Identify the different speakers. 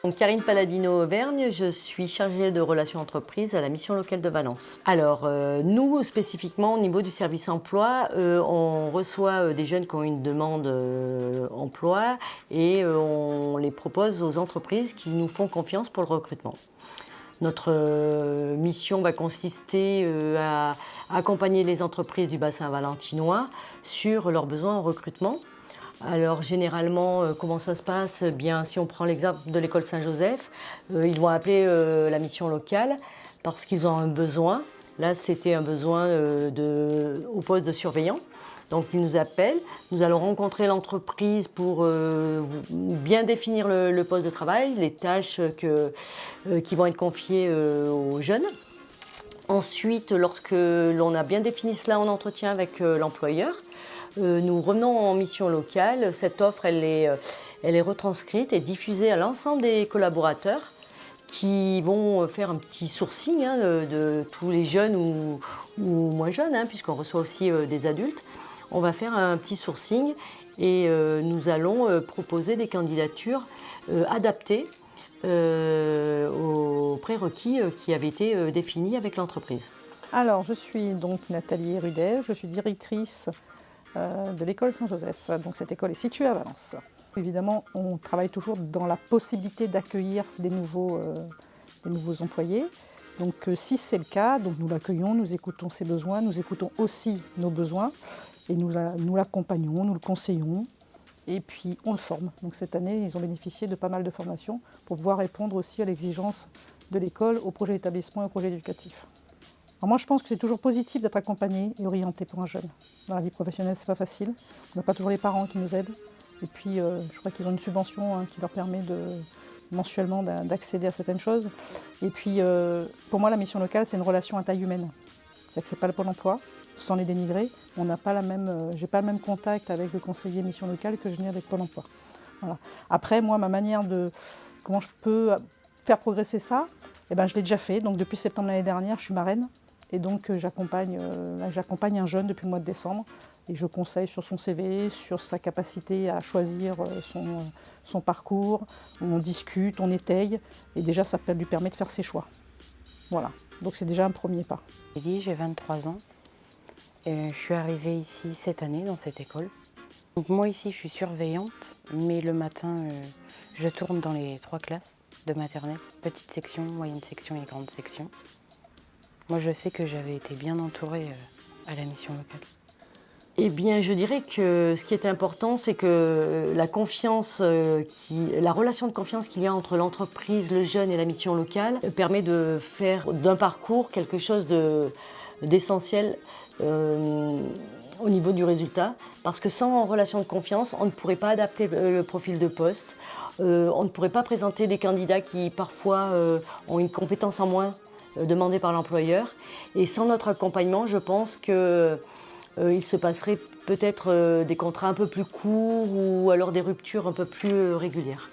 Speaker 1: Donc, Karine Palladino-Auvergne, je suis chargée de relations entreprises à la mission locale de Valence. Alors, nous, spécifiquement, au niveau du service emploi, on reçoit des jeunes qui ont une demande emploi et on les propose aux entreprises qui nous font confiance pour le recrutement. Notre mission va consister à accompagner les entreprises du bassin valentinois sur leurs besoins en recrutement. Alors généralement, comment ça se passe? Bien, si on prend l'exemple de l'école Saint-Joseph, ils vont appeler la mission locale parce qu'ils ont un besoin. Là, c'était un besoin au poste de surveillant. Donc ils nous appellent, nous allons rencontrer l'entreprise pour bien définir le poste de travail, les tâches qui vont être confiées aux jeunes. Ensuite, lorsque l'on a bien défini cela en entretien avec l'employeur, nous revenons en mission locale. Cette offre, elle est retranscrite et diffusée à l'ensemble des collaborateurs qui vont faire un petit sourcing de tous les jeunes ou moins jeunes, puisqu'on reçoit aussi des adultes. On va faire un petit sourcing et nous allons proposer des candidatures adaptées aux prérequis qui avaient été définis avec l'entreprise.
Speaker 2: Alors, je suis donc Nathalie Rudet, je suis directrice de l'école Saint-Joseph. Donc cette école est située à Valence. Évidemment, on travaille toujours dans la possibilité d'accueillir des nouveaux employés. Donc si c'est le cas, donc nous l'accueillons, nous écoutons ses besoins, nous écoutons aussi nos besoins et nous l'accompagnons, nous le conseillons et puis on le forme. Donc cette année, ils ont bénéficié de pas mal de formations pour pouvoir répondre aussi à l'exigence de l'école, au projet d'établissement et au projet éducatif. Alors moi, je pense que c'est toujours positif d'être accompagné et orienté pour un jeune. Dans la vie professionnelle, c'est pas facile. On n'a pas toujours les parents qui nous aident. Et puis, je crois qu'ils ont une subvention qui leur permet mensuellement d'accéder à certaines choses. Et puis, pour moi, la mission locale, c'est une relation à taille humaine. C'est-à-dire que c'est pas le Pôle emploi, sans les dénigrer. On n'a pas j'ai pas le même contact avec le conseiller mission locale que je n'ai avec Pôle emploi. Voilà. Après, moi, ma manière comment je peux faire progresser ça, eh ben, je l'ai déjà fait. Donc, depuis septembre l'année dernière, je suis marraine. Et donc j'accompagne un jeune depuis le mois de décembre et je conseille sur son CV, sur sa capacité à choisir son parcours. On discute, on étaye et déjà ça lui permet de faire ses choix. Voilà, donc c'est déjà un premier pas.
Speaker 3: J'ai 23 ans. Je suis arrivée ici cette année dans cette école. Donc moi ici je suis surveillante, mais le matin je tourne dans les 3 classes de maternelle, petite section, moyenne section et grande section. Moi, je sais que j'avais été bien entourée à la mission locale.
Speaker 1: Eh bien, je dirais que ce qui est important, c'est que la relation de confiance qu'il y a entre l'entreprise, le jeune et la mission locale permet de faire d'un parcours quelque chose d'essentiel au niveau du résultat. Parce que sans relation de confiance, on ne pourrait pas adapter le profil de poste. On ne pourrait pas présenter des candidats qui, parfois, ont une compétence en moins demandé par l'employeur. Et sans notre accompagnement, je pense qu'il se passerait peut-être des contrats un peu plus courts ou alors des ruptures un peu plus régulières.